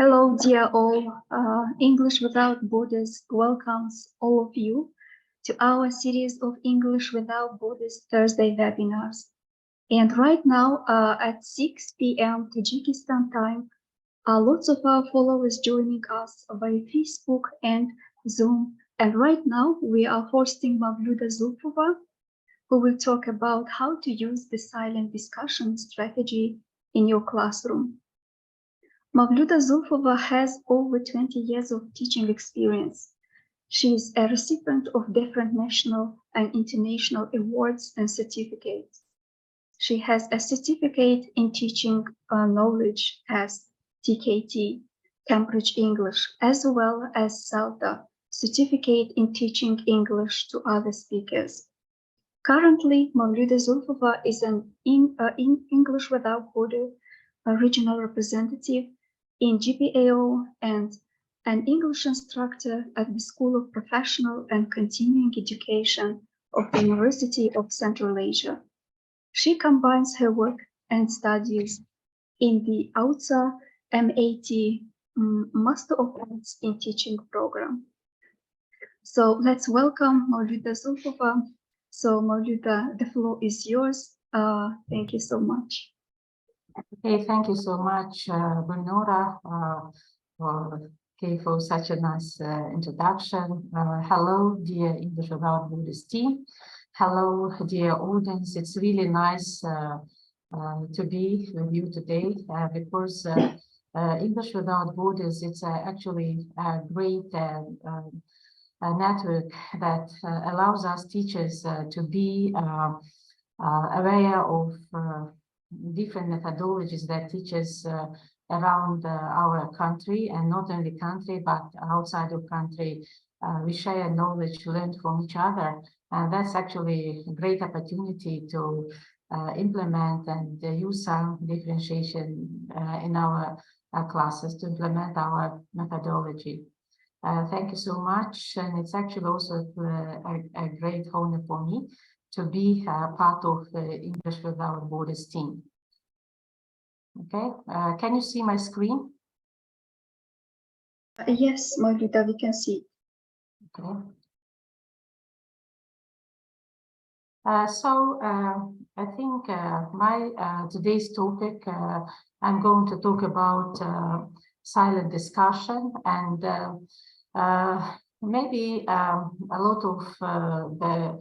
Hello, dear all. English Without Borders welcomes all of you to our series of English Without Borders Thursday webinars. And right now at 6 p.m. Tajikistan time, lots of our followers joining us via Facebook and Zoom. And right now we are hosting Mavluda Zulfova, who will talk about how to use the silent discussion strategy in your classroom. Mavluda Zulfova has over 20 years of teaching experience. She is a recipient of different national and international awards and certificates. She has a certificate in teaching knowledge as TKT, Cambridge English, as well as CELTA, certificate in teaching English to other speakers. Currently, Mavluda Zulfova is an English Without Borders regional representative in GPAO and an English instructor at the School of Professional and Continuing Education of the University of Central Asia. She combines her work and studies in the AUTSA MAT Master of Arts in Teaching program. So let's welcome Mavluda Zulfova. So Mavluda, the floor is yours. Thank you so much. Okay, thank you so much, Gulnora, for such a nice introduction. Hello, dear English Without Borders team. Hello, dear audience. It's really nice to be with you today because English Without Borders, it's actually a great network that allows us teachers to be aware of different methodologies that teachers around our country, and not only country but outside of country. We share knowledge, learn from each other, and that's actually a great opportunity to implement and use some differentiation in our classes to implement our methodology. Thank you so much, and it's actually also a great honor for me to be part of the English Without Borders team. Okay, can you see my screen? Yes, Mavluda, we can see. Okay. I think my today's topic, I'm going to talk about silent discussion, and maybe a lot of the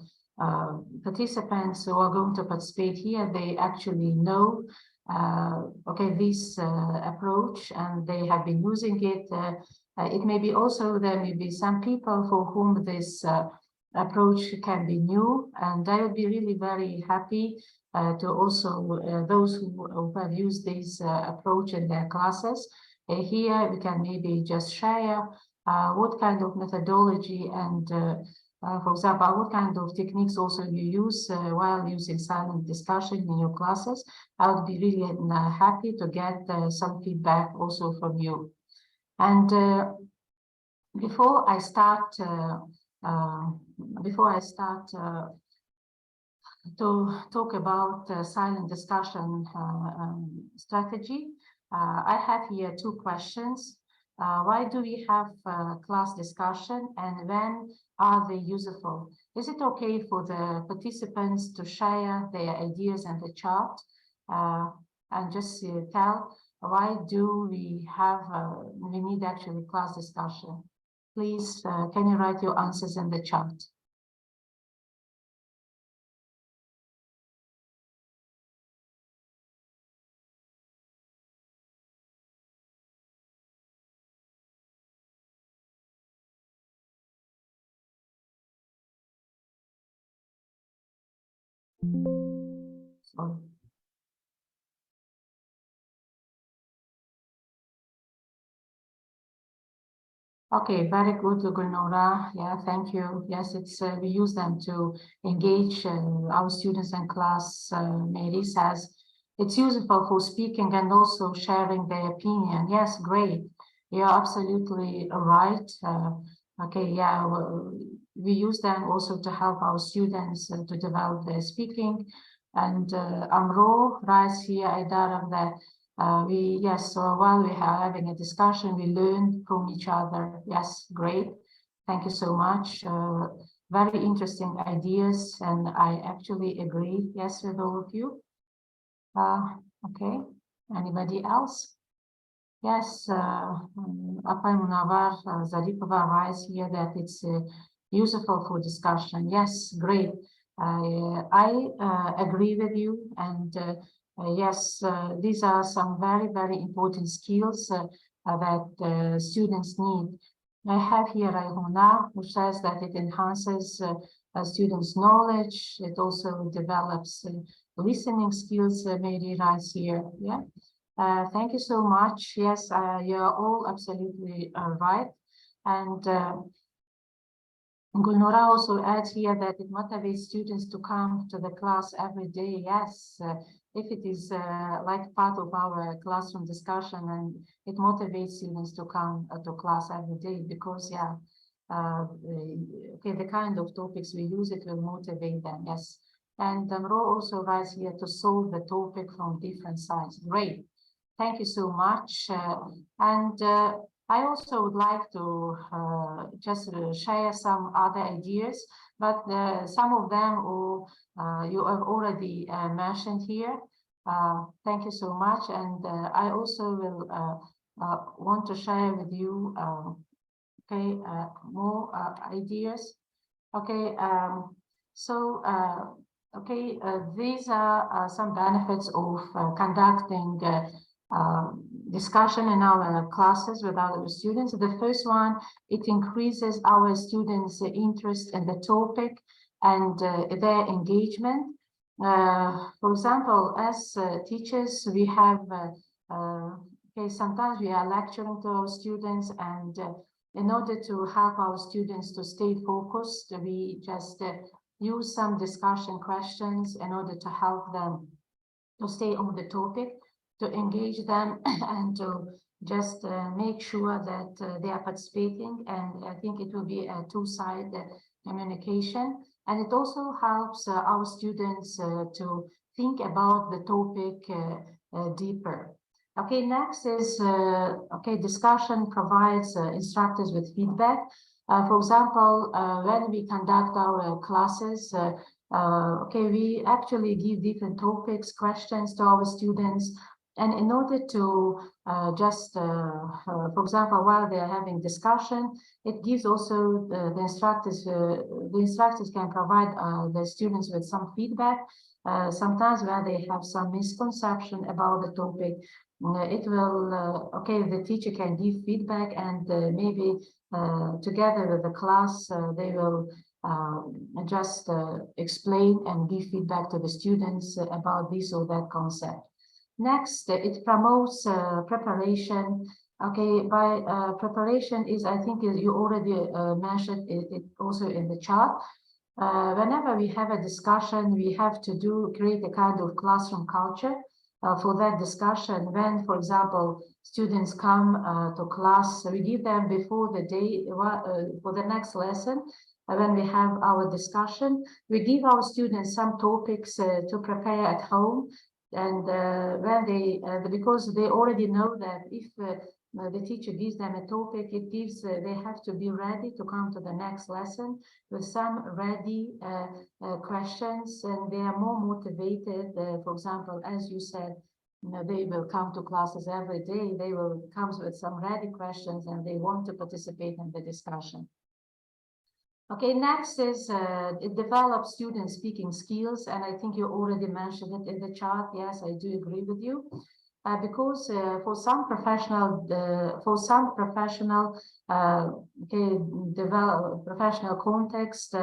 participants who are going to participate here, they actually know this approach, and they have been using it. It may be also there may be some people for whom this approach can be new, and I would be really very happy to also those who have used this approach in their classes. Here we can maybe just share what kind of methodology and for example, what kind of techniques also you use while using silent discussion in your classes. I would be really happy to get some feedback also from you. And before I start to talk about silent discussion strategy, I have here two questions. Why do we have class discussion, and when are they useful? Is it okay for the participants to share their ideas in the chat and just tell why do we have we need actually class discussion? Please, can you write your answers in the chat? Sorry. Okay, very good, Gulnora. Yeah, thank you. Yes, it's we use them to engage our students in class. Mary says it's useful for speaking and also sharing their opinion. Yes, great. You're absolutely right. Okay, yeah, we use them also to help our students to develop their speaking. And Amro writes here, Idara, that So while we are having a discussion, we learn from each other. Yes, great. Thank you so much. Very interesting ideas, and I actually agree, yes, with all of you. Okay, anybody else? Yes, Apay Munavar Zaripova writes here that it's useful for discussion. Yes, great. I agree with you, and yes, these are some very, very important skills that students need. I have here Raihuna, who says that it enhances students' knowledge. It also develops listening skills, Mary writes here. Yeah. Thank you so much. Yes, you're all absolutely right. And Gulnora also adds here that it motivates students to come to the class every day. Yes, if it is like part of our classroom discussion, and it motivates students to come to class every day, because yeah, okay, the kind of topics we use, it will motivate them. Yes, and Ro also writes here to solve the topic from different sides. Great. Thank you so much. I also would like to just share some other ideas, but some of them you have already mentioned here. Thank you so much. And I also will want to share with you more ideas. Okay, these are some benefits of conducting discussion in our classes with our students. The first one, it increases our students' interest in the topic and their engagement. For example, as teachers, we have, sometimes we are lecturing to our students, and in order to help our students to stay focused, we just use some discussion questions in order to help them to stay on the topic, to engage them, and to just make sure that they are participating. And I think it will be a two-sided communication. And it also helps our students to think about the topic deeper. Okay, next is, discussion provides instructors with feedback. For example, when we conduct our classes, we actually give different topics, questions to our students. And in order to for example, while they are having discussion, it gives also the instructors can provide the students with some feedback. Sometimes where they have some misconception about the topic, it will, the teacher can give feedback, and maybe together with the class, they will just explain and give feedback to the students about this or that concept. Next, it promotes preparation. Okay, by preparation is, I think you already mentioned it also in the chart. Whenever we have a discussion, we have to create a kind of classroom culture for that discussion. When, for example, students come to class, we give them before the day for the next lesson. When we have our discussion, we give our students some topics to prepare at home. And when because they already know that if the teacher gives them a topic, they have to be ready to come to the next lesson with some ready questions, and they are more motivated. For example, as you said, they will come to classes every day. They will come with some ready questions, and they want to participate in the discussion. Okay, next is it develops student speaking skills, and I think you already mentioned it in the chart. Yes, I do agree with you. Because for some professional professional context,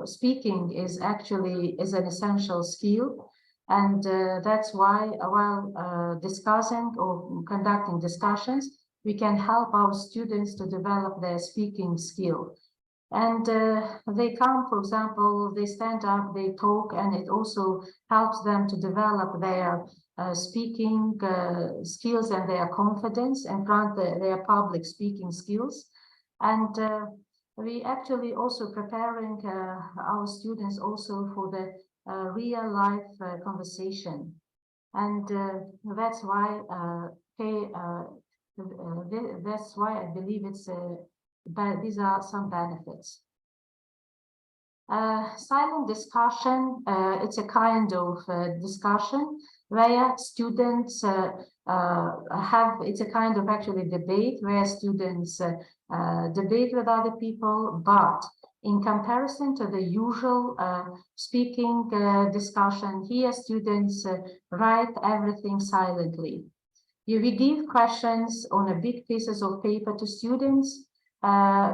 speaking is an essential skill, and that's why while discussing or conducting discussions, we can help our students to develop their speaking skill. And they come, for example, they stand up, they talk, and it also helps them to develop their speaking skills and their confidence in front of their public speaking skills. And we actually also preparing our students also for the real life conversation. And that's why that's why I believe it's these are some benefits. Silent discussion, it's a kind of discussion where students it's a kind of actually debate where students debate with other people, but in comparison to the usual speaking discussion, here students write everything silently. We give questions on a big pieces of paper to students.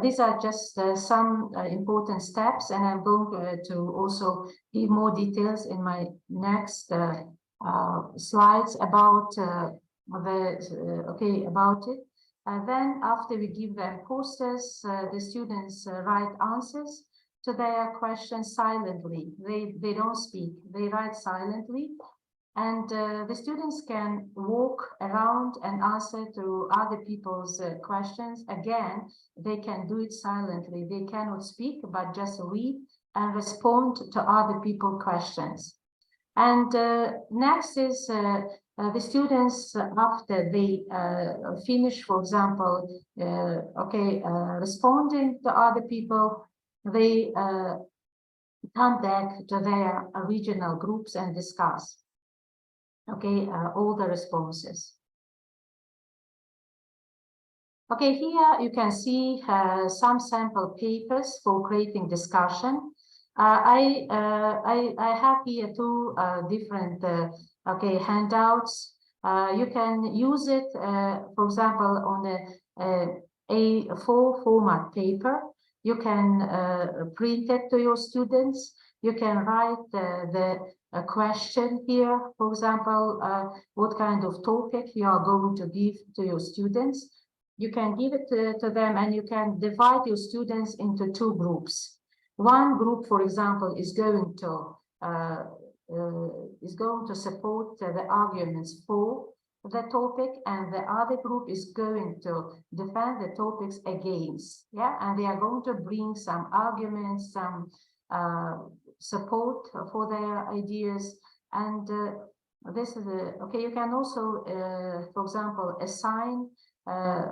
These are just some important steps, and I'm going to also give more details in my next slides about about it. Then after we give them posters, the students write answers to their questions silently. They don't speak, they write silently. And the students can walk around and answer to other people's questions. Again, they can do it silently. They cannot speak, but just read and respond to other people's questions. And next is the students, after they finish, for example, responding to other people, they come back to their regional groups and discuss all the responses. Okay, here you can see some sample papers for creating discussion. I have here two different handouts. You can use it, for example, on a A4 format paper. You can print it to your students. You can write a question here, for example, what kind of topic you are going to give to your students. You can give it to them, and you can divide your students into two groups. One group, for example, is going to support the arguments for the topic, and the other group is going to defend the topics against. Yeah, and they are going to bring some arguments, some support for their ideas. And this is you can also for example assign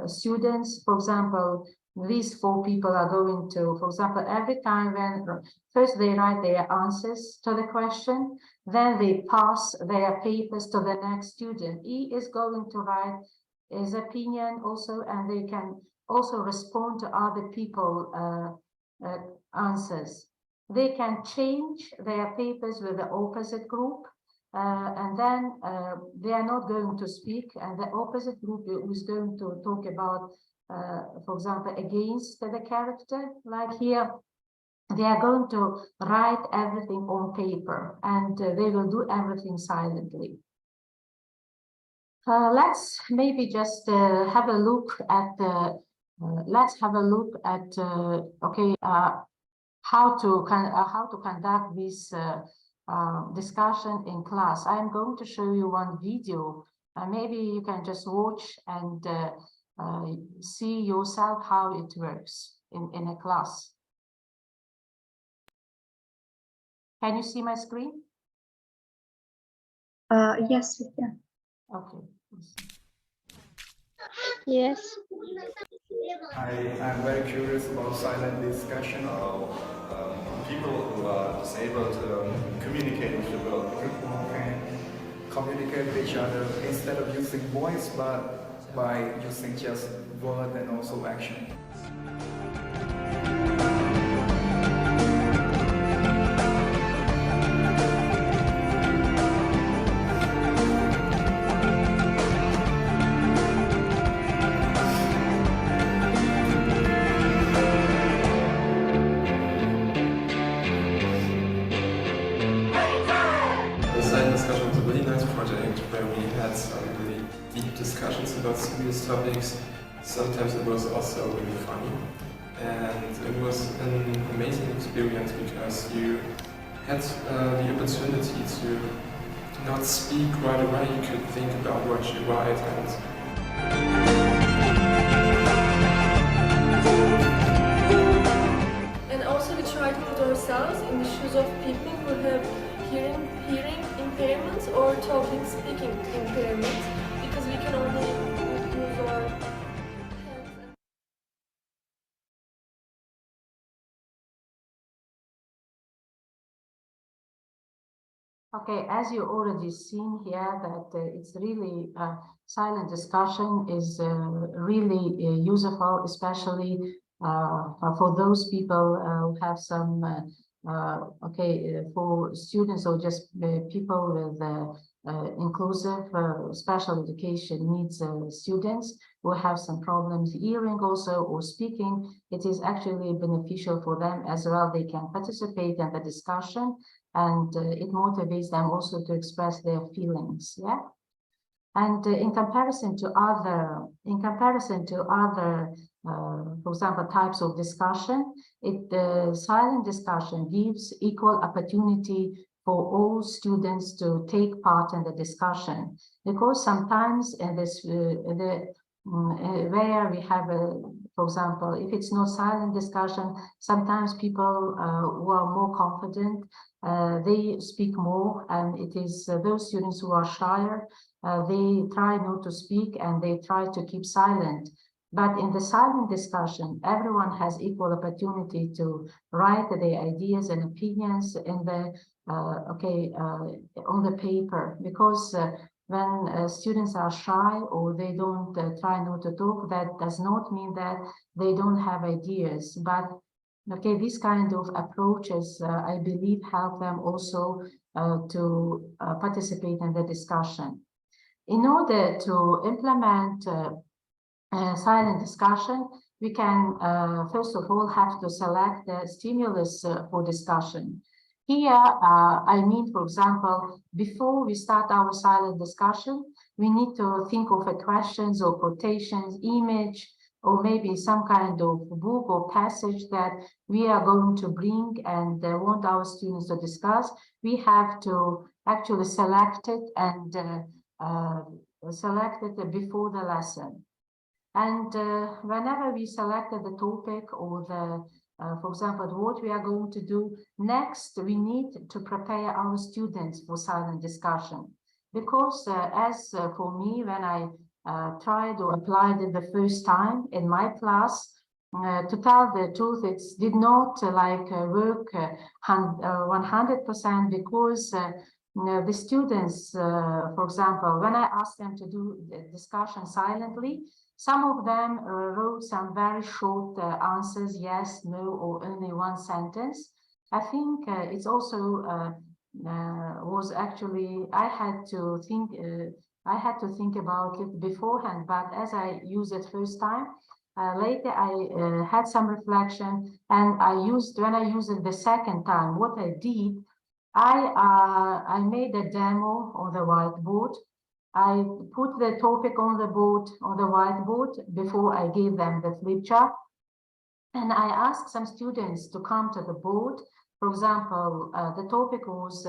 students. For example, these four people are going to, for example, every time when first they write their answers to the question, then they pass their papers to the next student. He is going to write his opinion also, and they can also respond to other people's answers. They can change their papers with the opposite group, and then they are not going to speak, and the opposite group is going to talk about, for example, against the character. Like here, they are going to write everything on paper, and they will do everything silently. Let's maybe just have a look at the. Let's have a look at how to conduct this discussion in class. I'm going to show you one video. Maybe you can just watch and see yourself how it works in a class. Can you see my screen? Yes, we can. Okay. Yes. I'm very curious about silent discussion. People who are disabled communicate with the world. People can communicate with each other instead of using voice, but by using just word and also action. Discussions about serious topics. Sometimes it was also really funny, and it was an amazing experience because you had the opportunity to not speak right away. You could think about what you write, And also we try to put ourselves in the shoes of people who have hearing impairments or talking, speaking impairments, because we can only use our hands. Okay, as you already seen here, that it's really silent discussion is really useful, especially for those people who have some for students or just people with inclusive special education needs students who have some problems hearing also or speaking. It is actually beneficial for them as well. They can participate in the discussion, and it motivates them also to express their feelings. Yeah. And in comparison to other, for example, types of discussion, silent discussion gives equal opportunity for all students to take part in the discussion, because sometimes in this where we have for example, if it's not silent discussion, sometimes people who are more confident, they speak more, and it is those students who are shyer, they try not to speak and they try to keep silent. But in the silent discussion, everyone has equal opportunity to write their ideas and opinions in the on the paper, because when students are shy or they don't try not to talk, that does not mean that they don't have ideas. But okay, these kind of approaches, I believe, help them also to participate in the discussion. In order to implement silent discussion, we can first of all have to select the stimulus for discussion. Here, I mean, for example, before we start our silent discussion, we need to think of questions or quotations, image, or maybe some kind of book or passage that we are going to bring and want our students to discuss. We have to actually select it and select it before the lesson. And whenever we selected the topic or the for example, what we are going to do next, we need to prepare our students for silent discussion. Because as for me, when I tried or applied it the first time in my class, to tell the truth, it did not work 100%, because the students, for example, when I asked them to do the discussion silently, some of them wrote some very short answers, yes, no, or only one sentence. I think it's also was actually, I had to think about it beforehand, but as I used it first time, later I had some reflection, and when I used it the second time, what I did, I made a demo on the whiteboard. I put the topic on the whiteboard before I gave them the flip chart. And I asked some students to come to the board. For example, the topic was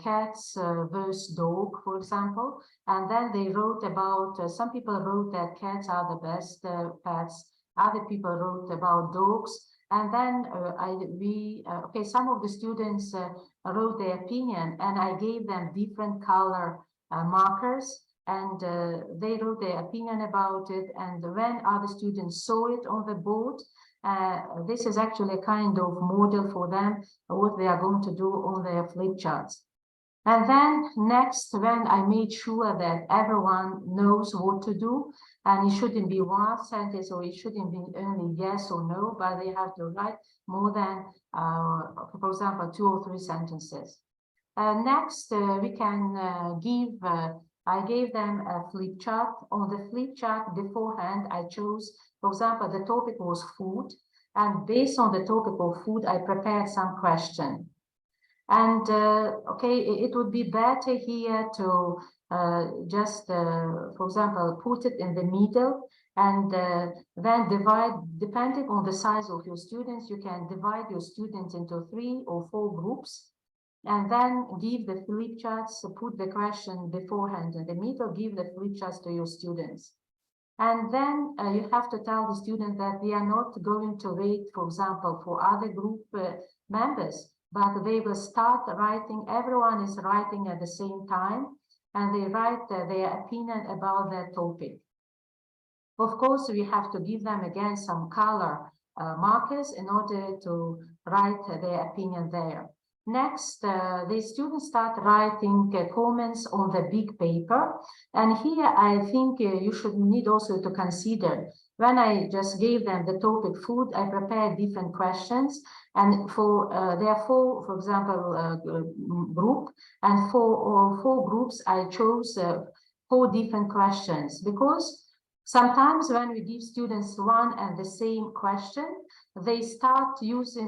cats versus dog, for example. And then they wrote about, some people wrote that cats are the best pets. Other people wrote about dogs. And then some of the students wrote their opinion, and I gave them different color markers, and they wrote their opinion about it. And when other students saw it on the board, this is actually a kind of model for them, what they are going to do on their flip charts. And then next, when I made sure that everyone knows what to do, and it shouldn't be one sentence, or it shouldn't be only yes or no, but they have to write more than, for example, 2 or 3 sentences. Next, we can I gave them a flip chart. On the flip chart beforehand, I chose, for example, the topic was food. And based on the topic of food, I prepared some question. And it would be better here to just, for example, put it in the middle, and then divide, depending on the size of your students, you can divide your students into 3 or 4 groups. And then give the flip charts, put the question beforehand in the middle, give the flip charts to your students. And then you have to tell the student that they are not going to wait, for example, for other group members. but they will start writing, everyone is writing at the same time, and they write their opinion about that topic. Of course, we have to give them again some color markers in order to write their opinion there. Next, the students start writing comments on the big paper. And here I think you should need also to consider, when I just gave them the topic food, I prepared different questions. And for there are four, for example, group, and for four groups, I chose 4 different questions, because sometimes when we give students one and the same question, they start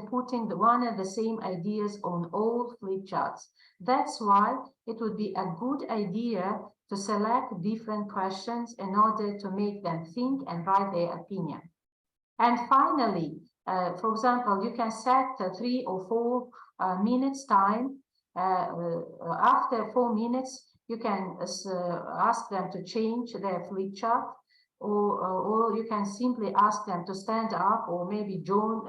putting the one and the same ideas on all flip charts. That's why it would be a good idea to select different questions in order to make them think and write their opinion. And finally, for example, you can set 3 or 4 minutes time. After 4 minutes, you can ask them to change their flip chart, or you can simply ask them to stand up, or maybe go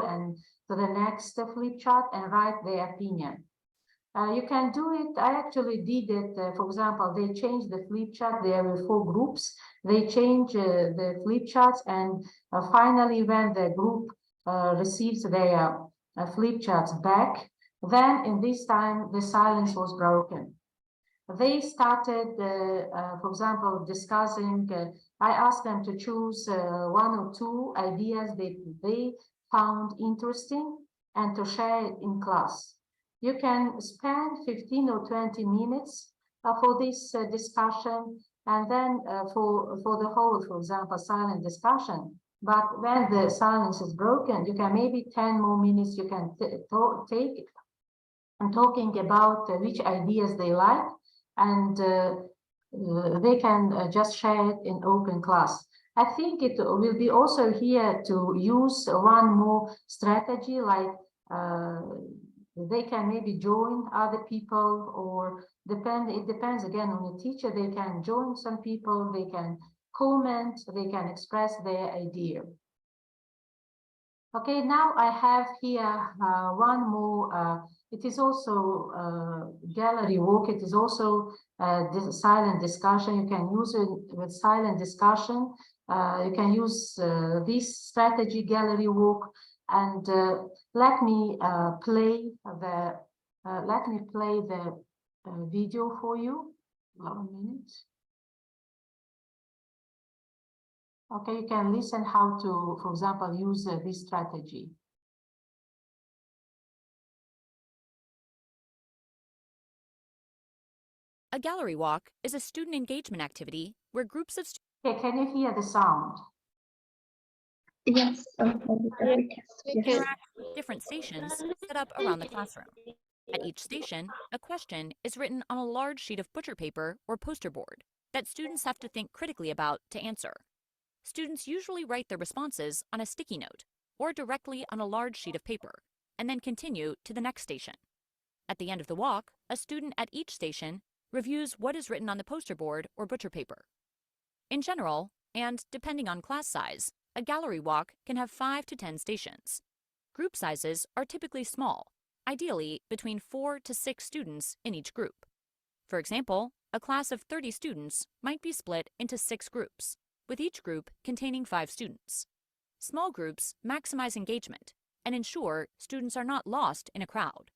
and to the next flip chart and write their opinion. You can do it. I actually did it. For example, they changed the flip chart. There were 4 groups. They changed the flip charts, and finally, when the group receives their flip charts back, then in this time the silence was broken. They started, for example, discussing. I asked them to choose 1 or 2 ideas that they found interesting and to share it in class. You can spend 15 or 20 minutes for this discussion, and then for the whole, for example, silent discussion. But when the silence is broken, you can maybe 10 more minutes you can take and talking about which ideas they like, and they can just share it in open class. I think it will be also here to use one more strategy, like they can maybe join other people, or it depends again on the teacher. They can join some people, they can comment, they can express their idea. Okay, now I have here one more. It is also gallery walk. It is also this silent discussion. You can use it with silent discussion. You can use this strategy, gallery walk. And let me play the video for you. 1 minute. Okay, you can listen how to, for example, use this strategy. A gallery walk is a student engagement activity where groups of Okay, can you hear the sound? Yes, yes. interact with different stations set up around the classroom. At each station, a question is written on a large sheet of butcher paper or poster board that students have to think critically about to answer. Students usually write their responses on a sticky note or directly on a large sheet of paper, and then continue to the next station. At the end of the walk, a student at each station reviews what is written on the poster board or butcher paper. In general, and depending on class size, a gallery walk can have 5 to 10 stations. Group sizes are typically small, ideally between 4 to 6 students in each group. For example, a class of 30 students might be split into 6 groups, with each group containing 5 students. Small groups maximize engagement and ensure students are not lost in a crowd.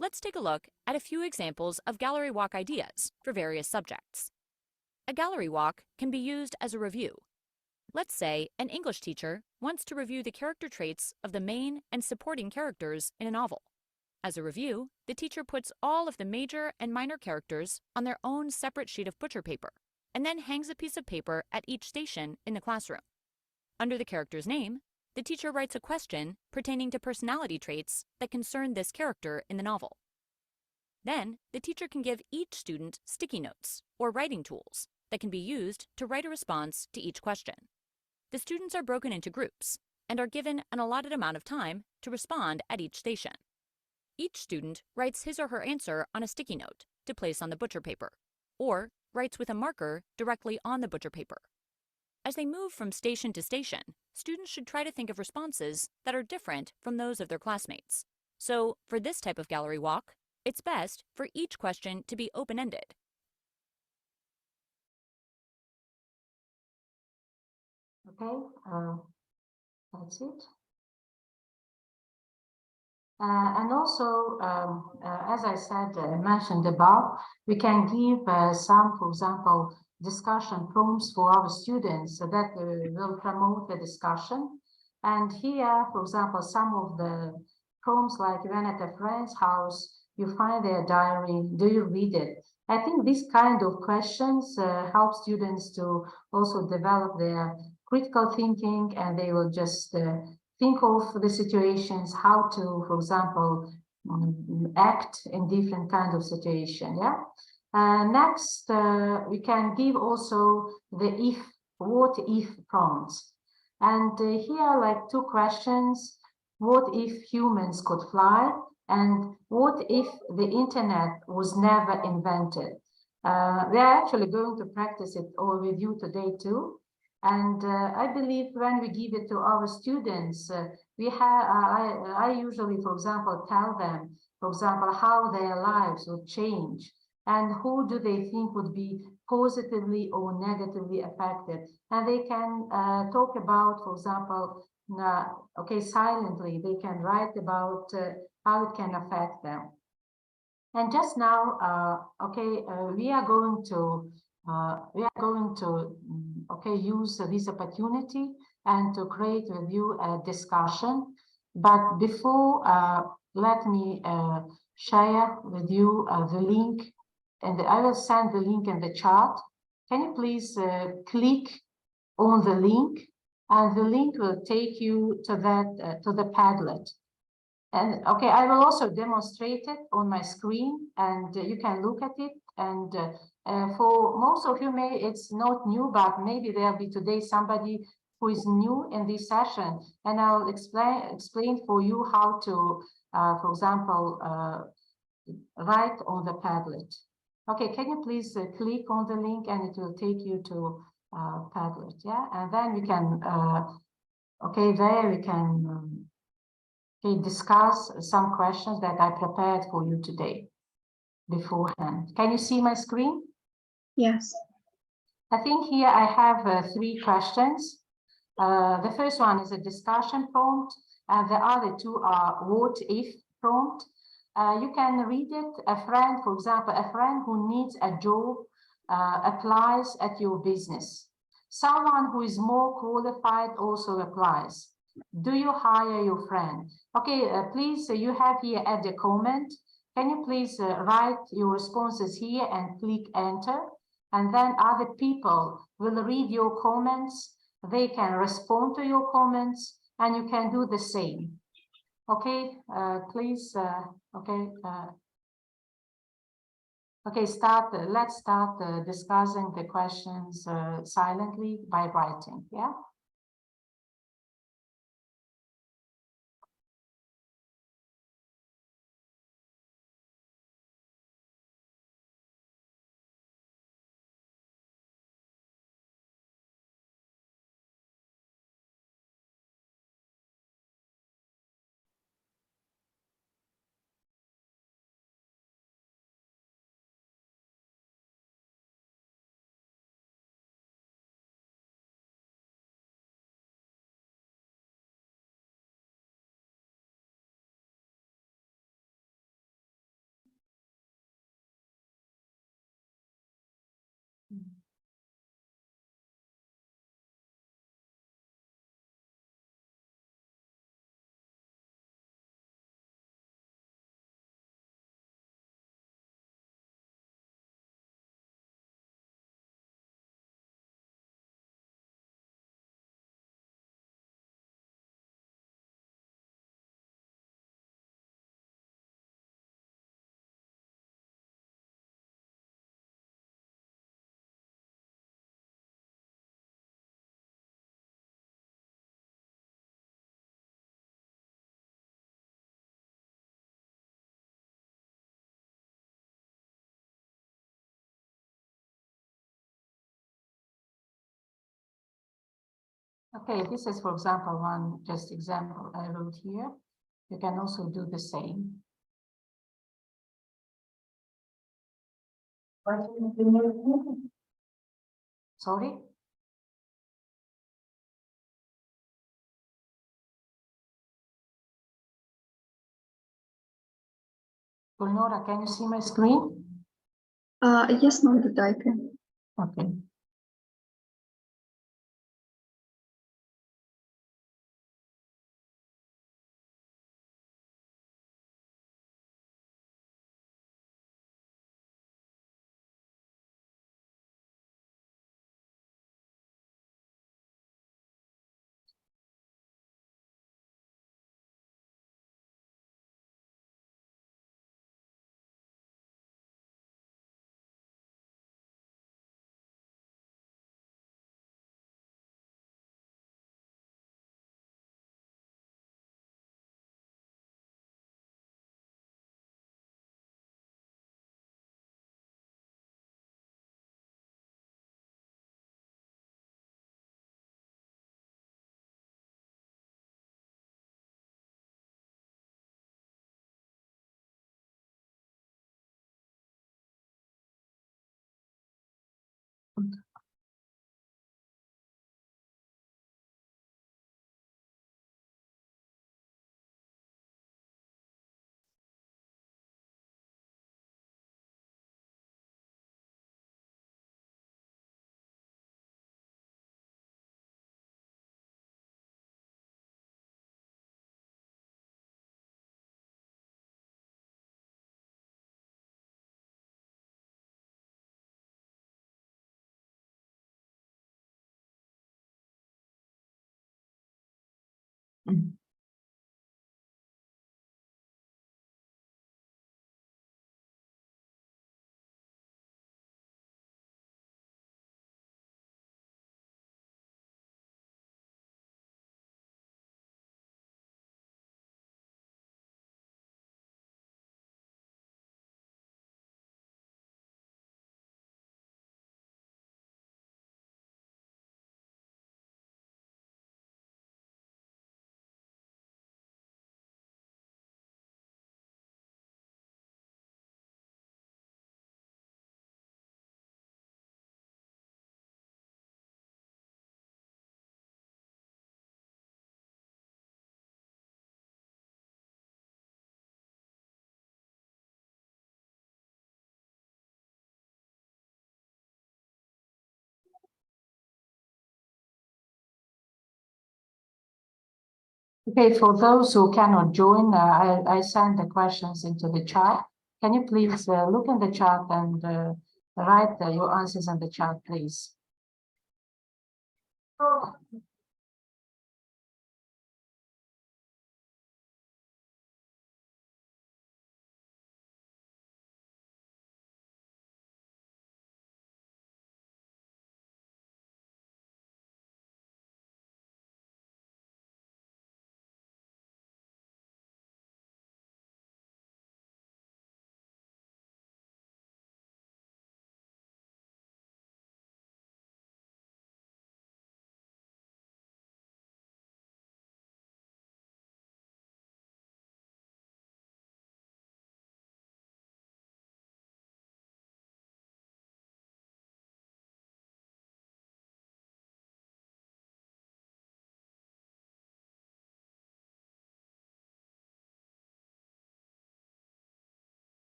Let's take a look at a few examples of gallery walk ideas for various subjects. A gallery walk can be used as a review. Let's say an English teacher wants to review the character traits of the main and supporting characters in a novel. As a review, the teacher puts all of the major and minor characters on their own separate sheet of butcher paper, and then hangs a piece of paper at each station in the classroom. Under the character's name, the teacher writes a question pertaining to personality traits that concern this character in the novel. Then, the teacher can give each student sticky notes or writing tools that can be used to write a response to each question. The students are broken into groups and are given an allotted amount of time to respond at each station. Each student writes his or her answer on a sticky note to place on the butcher paper, or writes with a marker directly on the butcher paper. As they move from station to station, students should try to think of responses that are different from those of their classmates, So for this type of gallery walk, it's best for each question to be open-ended. Okay, that's it. And also, as I said, mentioned above, we can give some, for example, discussion prompts for our students so that will promote the discussion. And here, for example, some of the prompts like when at a friend's house, you find their diary, do you read it? I think this kind of questions help students to also develop their critical thinking, and they will just think of the situations, how to, for example, act in different kind of situation. Yeah. Next, we can give also the what if prompts. And here, like two questions: what if humans could fly? And what if the internet was never invented? We are actually going to practice it all with you today too. And I believe when we give it to our students, we have, I usually, for example, tell them, for example, how their lives would change and who do they think would be positively or negatively affected. And they can talk about, for example, okay, silently, they can write about how it can affect them. And just now, we are going to okay, use this opportunity and to create with you a discussion. But before, let me share with you the link, and I will send the link in the chat. Can you please click on the link, and the link will take you to that to the Padlet. And okay, I will also demonstrate it on my screen, and you can look at it. And for most of you, maybe it's not new, but maybe there'll be today somebody who is new in this session, and I'll explain for you how to, for example, write on the Padlet. Okay, can you please click on the link, and it will take you to Padlet, yeah? And then we can, okay, there we can discuss some questions that I prepared for you today beforehand. Can you see my screen? Yes. I think here I have 3 questions. The first one is a discussion prompt, and the other 2 are what if prompt. You can read it. A friend, for example, a friend who needs a job applies at your business. Someone who is more qualified also applies. Do you hire your friend? Okay, please, you have here add a comment. Can you please write your responses here and click enter? And then other people will read your comments. They can respond to your comments, and you can do the same. Okay, please, okay. Okay, let's start discussing the questions silently by writing, yeah? Okay, this is, for example, one just example I wrote here. You can also do the same. Sorry? Gulnora, can you see my screen? Yes, noted, I can. Okay. Okay, for those who cannot join, I sent the questions into the chat. Can you please look in the chat and write your answers in the chat, please?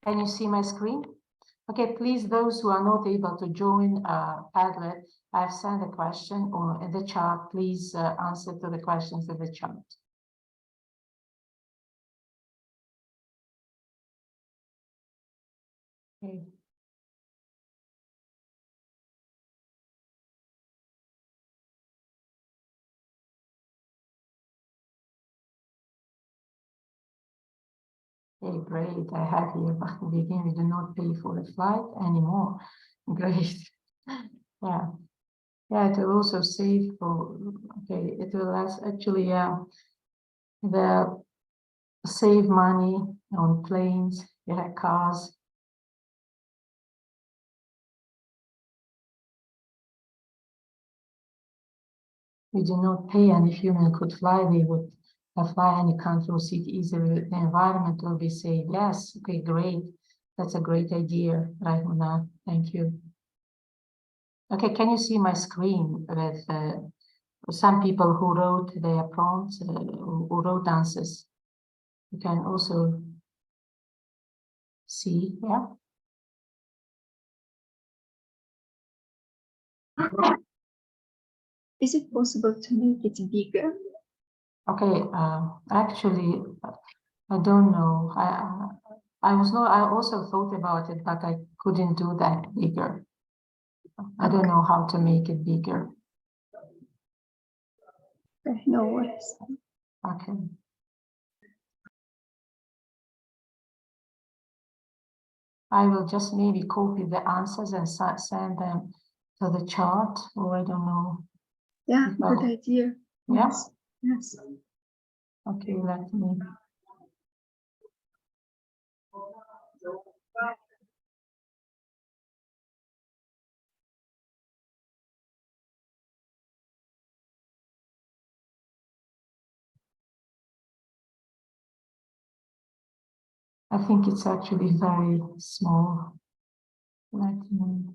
Can you see my screen? Okay, please, those who are not able to join Padlet, I've sent a question or in the chat. Please answer to the questions in the chat. Okay. Okay, great. I have here, but again, we do not pay for the flight anymore. Great. Yeah. Yeah, it will also save for, okay, it will actually, the save money on planes, yeah, cars. We do not pay, and if human could fly, they would fly any country or seat easily. The environment will be safe. Yes, okay, great. That's a great idea, right now. Thank you. Okay, can you see my screen with some people who wrote their prompts, who wrote answers? You can also see, yeah. Is it possible to make it bigger? Okay, actually, I don't know. I also thought about it, but I couldn't do that bigger. I don't know how to make it bigger. Okay, no worries. Okay. I will just maybe copy the answers and send them to the chart, or I don't know. Yeah, good idea. Yeah? Yes, yes. Okay, let me. I think it's actually very small. Let me.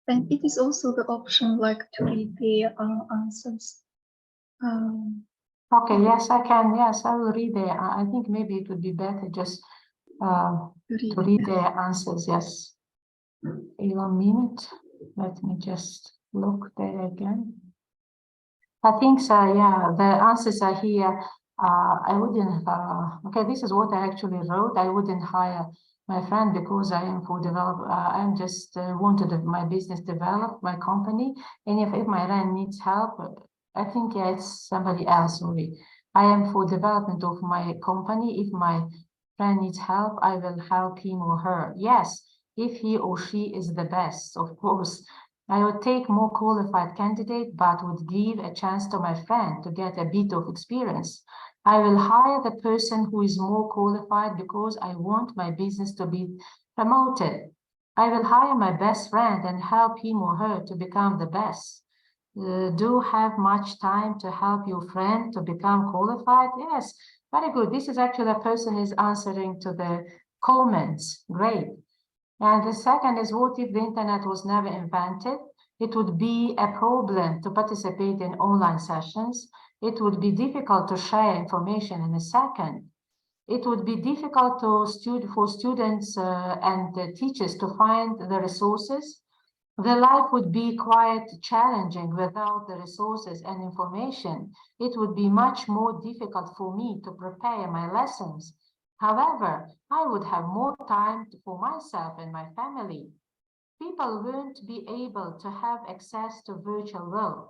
And it is also the option like to read the answers. Okay, yes, I can. Yes, I will read it. I think maybe it would be better just to read the answers. Yes. In 1 minute. Let me just look there again. I think so. Yeah, the answers are here. I wouldn't. Okay, this is what I actually wrote. I wouldn't hire my friend because I am for develop. I'm just wanted my business develop my company, and if my friend needs help, I think yeah, it's somebody else. Sorry, I am for development of my company. If my friend needs help, I will help him or her. Yes, if he or she is the best, of course. I would take more qualified candidate, but would give a chance to my friend to get a bit of experience. I will hire the person who is more qualified because I want my business to be promoted. I will hire my best friend and help him or her to become the best. Do have much time to help your friend to become qualified? Yes, very good. This is actually a person is answering to the comments. Great. And the second is, what if the internet was never invented? It would be a problem to participate in online sessions. It would be difficult to share information in a second. It would be difficult for students and teachers to find the resources. The life would be quite challenging without the resources and information. It would be much more difficult for me to prepare my lessons. However, I would have more time for myself and my family. People won't be able to have access to virtual world.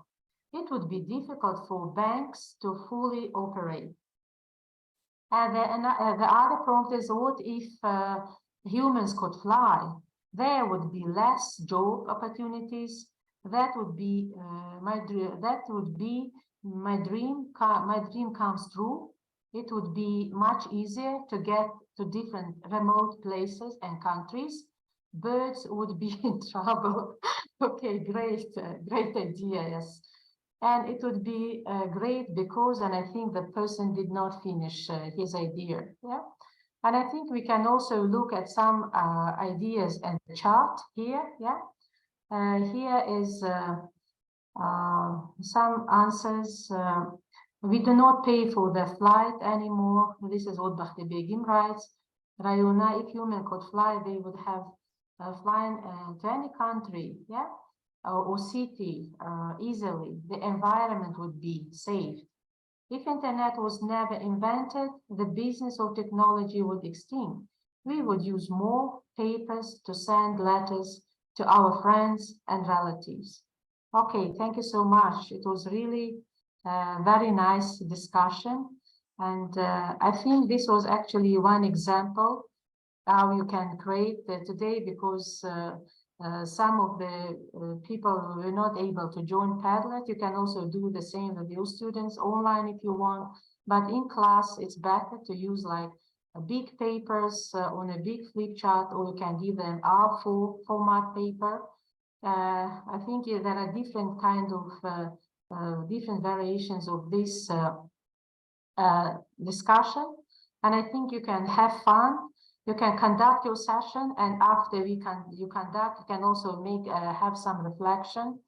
It would be difficult for banks to fully operate. And the other prompt is, what if humans could fly? There would be less job opportunities. That would be my dream. That would be my dream. My dream comes true. It would be much easier to get to different remote places and countries. Birds would be in trouble. Okay, great, great idea. Yes. And it would be great because, and I think the person did not finish his idea. Yeah. And I think we can also look at some ideas in the chart here. Yeah. Here is Some answers, we do not pay for the flight anymore. This is what Bakhti Begim writes. Rayuna, if human could fly, they would have flown to any country, yeah, or city easily. The environment would be safe. If internet was never invented, the business of technology would extinct. We would use more papers to send letters to our friends and relatives. Okay, thank you so much. It was really a very nice discussion. And I think this was actually one example how you can create today, because some of the people were not able to join Padlet. You can also do the same with your students online if you want, but in class it's better to use like big papers on a big flip chart, or you can give them A4 format paper. I think there are different kind of different variations of this discussion, and I think you can have fun. You can conduct your session, and after you conduct, you can also make have some reflection.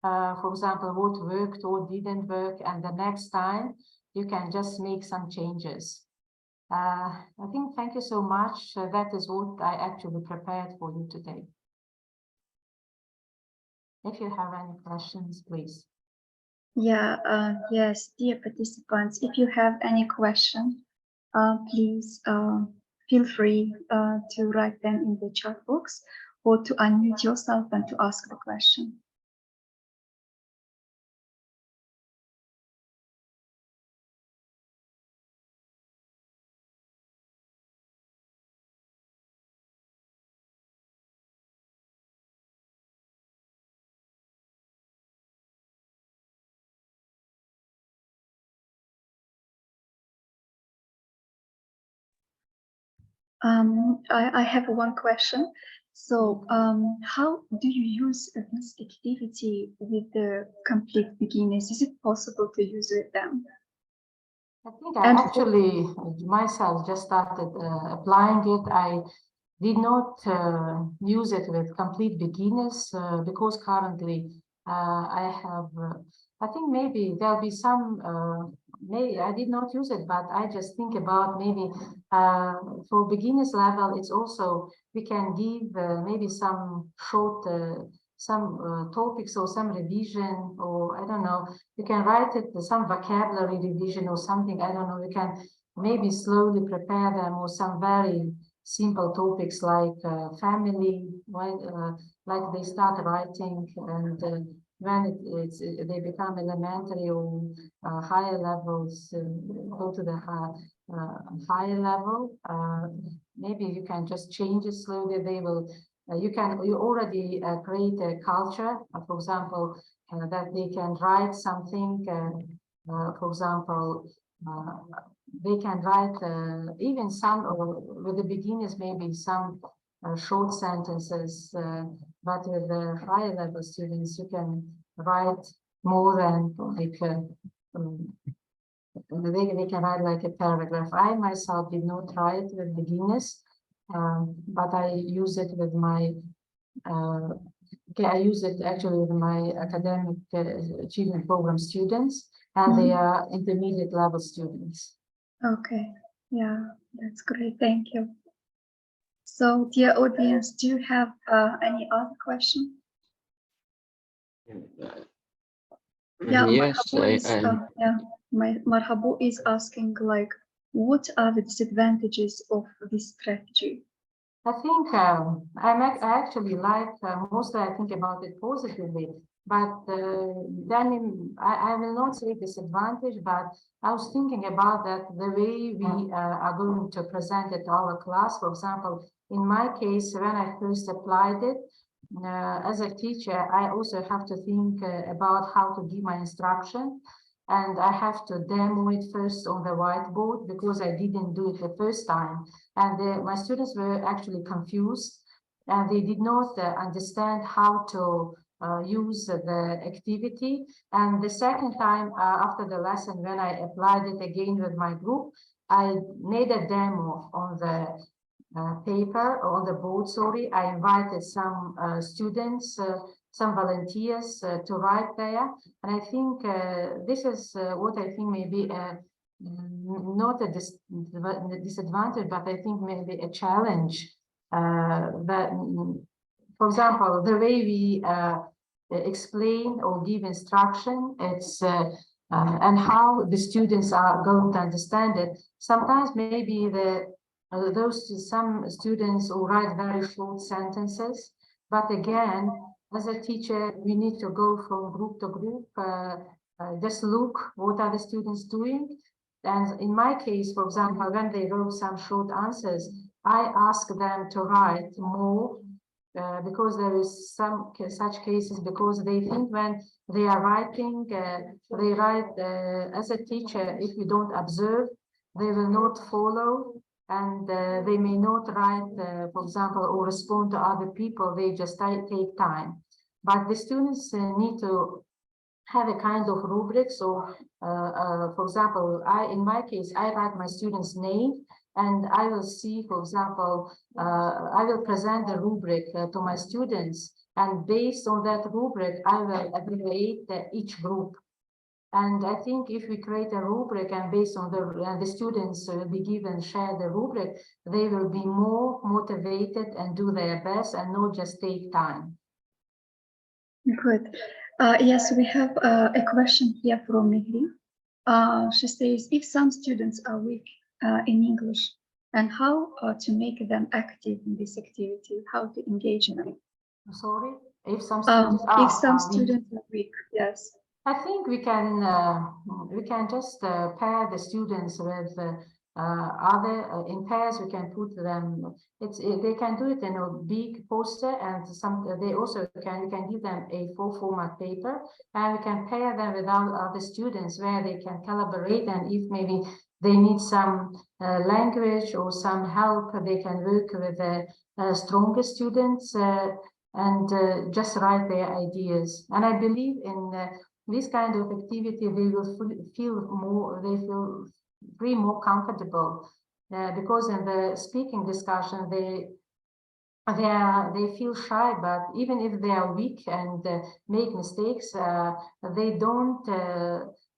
For example, what worked, what didn't work, and the next time you can just make some changes. I think thank you so much. That is what I actually prepared for you today. If you have any questions, please. Yeah, yes, dear participants, if you have any question, please feel free to write them in the chat box or to unmute yourself and to ask the question. I have one question. So, how do you use this activity with the complete beginners? Is it possible to use with them? I think I actually myself just started applying it. I did not use it with complete beginners because currently I have, I think maybe there'll be some, maybe I did not use it, but I just think about maybe for beginners level, it's also, we can give maybe some short, some topics or some revision, or I don't know, you can write it, some vocabulary revision or something, I don't know, you can maybe slowly prepare them, or some very simple topics like family, like they start writing, and when they become elementary or higher levels, go to the higher level, maybe you can just change it slowly. They will, you already create a culture, for example, that they can write something, for example, they can write even some, or with the beginners, maybe some short sentences, but with the higher level students, you can write more than like they can write like a paragraph. I myself did not try it with beginners, but I use it with my I use it actually with my academic achievement program students, and they are intermediate level students. Okay, yeah, that's great. Thank you. So, dear audience, do you have any other question? Yeah, Yes, Marhabu is asking, like, what are the disadvantages of this strategy? I think I actually like, mostly I think about it positively, but then I will not say disadvantage, but I was thinking about that the way we are going to present it to our class. For example, in my case, when I first applied it, as a teacher, I also have to think about how to give my instruction. And I have to demo it first on the whiteboard because I didn't do it the first time. And my students were actually confused, and they did not understand how to use the activity. And the second time after the lesson, when I applied it again with my group, I made a demo on the paper on the board, sorry, I invited some students, some volunteers to write there. And I think this is what I think may be not a disadvantage, but I think maybe a challenge. That, for example, the way we explain or give instruction, it's and how the students are going to understand it. Sometimes maybe some students will write very short sentences, but again, as a teacher, we need to go from group to group, just look what are the students doing. And in my case, for example, when they wrote some short answers, I ask them to write more because there is some such cases, because they think when they are writing, they write as a teacher, if you don't observe, they will not follow, and they may not write, for example, or respond to other people, they just take time. But the students need to have a kind of rubric. So, for example, in my case, I write my student's name, and I will see, for example, I will present the rubric to my students, and based on that rubric, I will evaluate each group. And I think if we create a rubric, and based on the students will be given, share the rubric, they will be more motivated and do their best and not just take time. Good. Yes, we have a question here from Mihri. She says, if some students are weak in English, and how to make them active in this activity, how to engage them? Sorry, if some students are weak, yes. I think we can just pair the students with other in pairs. We can put them. They can do it in a big poster, and they also we can give them a full format paper, and we can pair them with other students where they can collaborate. And if maybe they need some language or some help, they can work with the stronger students and just write their ideas. And I believe in this kind of activity, they will feel more comfortable because in the speaking discussion they feel shy, but even if they are weak and make mistakes, they don't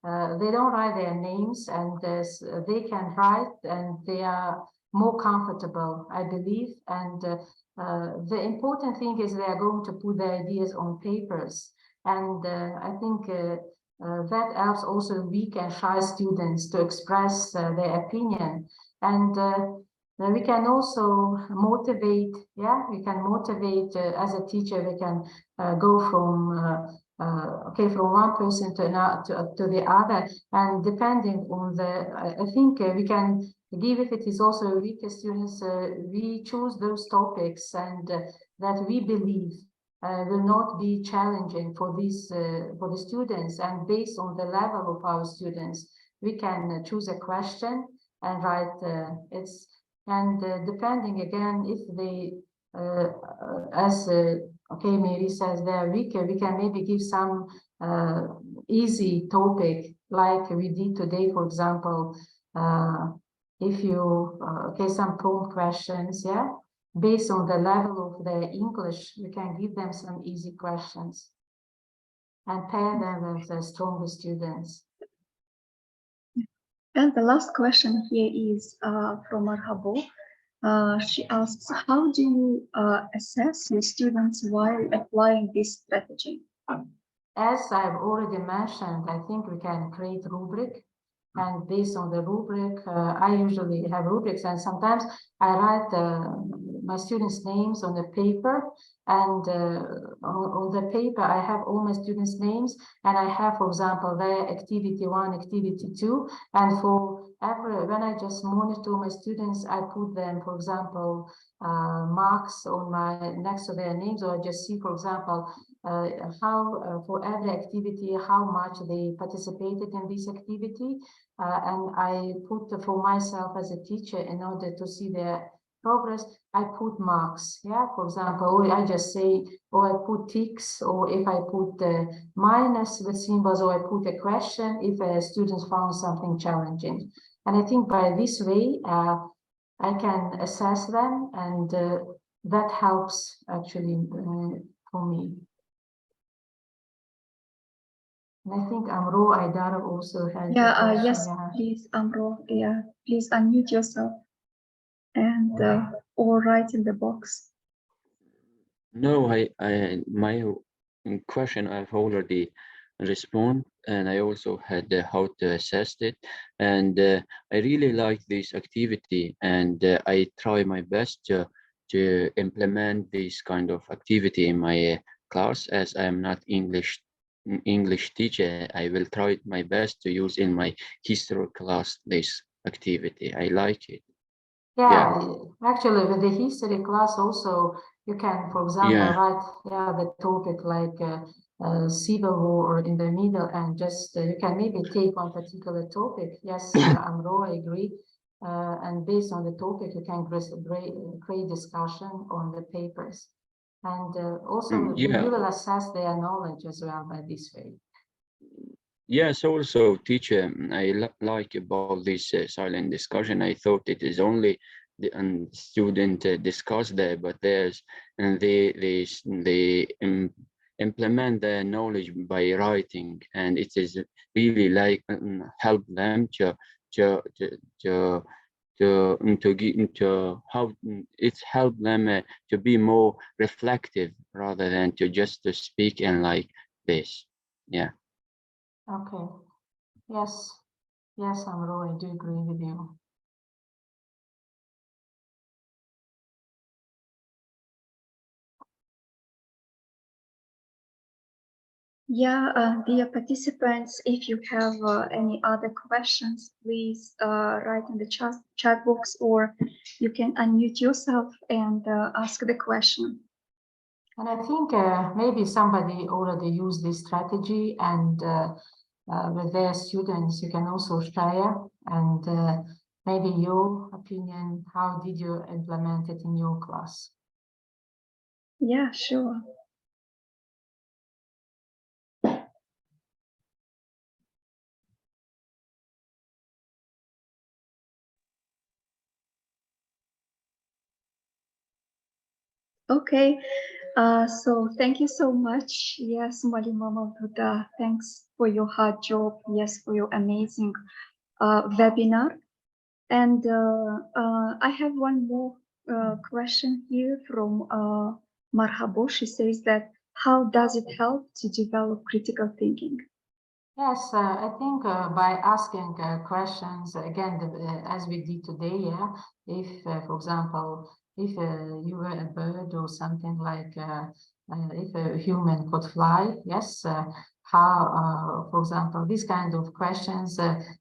write their names, and they can write, and they are more comfortable, I believe. And the important thing is they are going to put their ideas on papers. And I think that helps also weak and shy students to express their opinion. And we can also motivate, we can motivate as a teacher, we can go from from one person to the other, and depending on I think we can give, if it is also weaker students, we choose those topics and that we believe will not be challenging for the students, and based on the level of our students, we can choose a question and write depending again if they as Mary says they're weaker, we can maybe give some easy topic like we did today, for example, if you some prompt questions, based on the level of their English, we can give them some easy questions and pair them with the stronger students. And the last question here is from Marhabo. She asks, how do you assess your students while applying this strategy? As I've already mentioned, I think we can create rubric. And based on the rubric, I usually have rubrics, and sometimes I write my students' names on the paper, and on the paper I have all my students' names, and I have, for example, their activity 1, activity 2, and for when I just monitor my students, I put them, for example, marks on next to their names, or I just see, for example, how for every activity, how much they participated in this activity. And I put for myself as a teacher, in order to see their progress, I put marks. For example, or I just say, or I put ticks, or if I put minus with symbols, or I put a question if a student found something challenging. And I think by this way, I can assess them, and that helps actually for me. And I think Amro Aidara also has a question. Yes, please, Amro, please unmute yourself and or write in the box. No, my question I've already responded, and I also had how to assess it, and I really like this activity, and I try my best to implement this kind of activity in my class. As I am not English teacher, I will try my best to use in my history class this activity. I like it. Yeah, actually, with the history class also, you can, for example, write the topic like civil war or in the middle, and just you can maybe take one particular topic. Yes, Amro, I agree. And based on the topic, you can create discussion on the papers. And also, you will assess their knowledge as well by this way. Yes, also, teacher, I like about this silent discussion. I thought it is only the student discuss there, but there's and they implement their knowledge by writing, and it is really like help them to how it's help them to be more reflective rather than to just to speak and like this. Yeah. Okay. Yes. Yes, Amro, I do agree with you. Dear participants, if you have any other questions, please write in the chat box, or you can unmute yourself and ask the question. And I think maybe somebody already used this strategy, and with their students, you can also share, and maybe your opinion, how did you implement it in your class? Yeah, sure. Okay, so thank you so much. Yes, Malima Mavluda, thanks for your hard job. Yes, for your amazing webinar. And I have one more question here from Marhabo. She says that, how does it help to develop critical thinking? Yes, I think by asking questions, again, as we did today, if, for example, if you were a bird or something like, if a human could fly, yes, how, for example, these kind of questions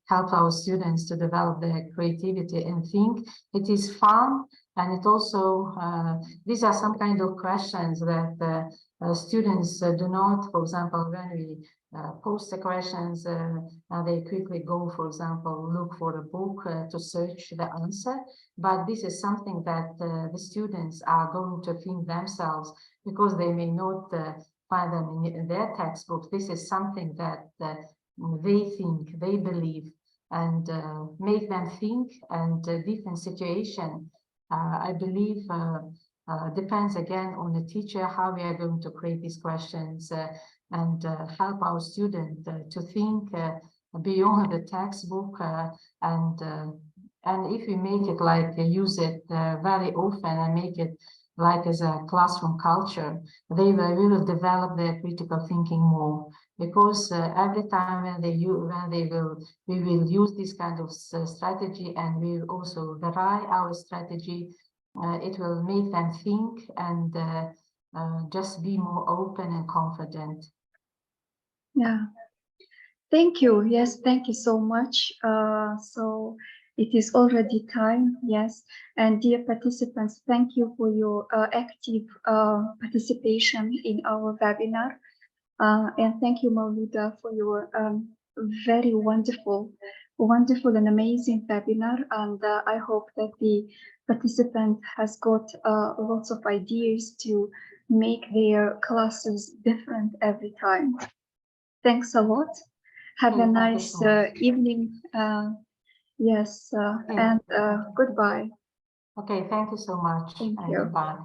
help our students to develop their creativity and think. It is fun, and it also, these are some kind of questions that students do not, for example, when we post the questions, they quickly go, for example, look for a book to search the answer. But this is something that the students are going to think themselves, because they may not find them in their textbook. This is something that they think, they believe, and make them think. And different situation, I believe, depends again on the teacher, how we are going to create these questions and help our student to think beyond the textbook, and if we make it like use it very often and make it like as a classroom culture, they will develop their critical thinking more, because every time we will use this kind of strategy, and we will also vary our strategy, it will make them think and just be more open and confident. Yeah, thank you. Yes, thank you so much. So it is already time. Yes, and dear participants, thank you for your active participation in our webinar. And thank you, Mavluda, for your very wonderful and amazing webinar. And I hope that the participant has got lots of ideas to make their classes different every time. Thanks a lot. Have a nice evening. Yes, and goodbye. Okay, thank you so much. Thank and you. Goodbye.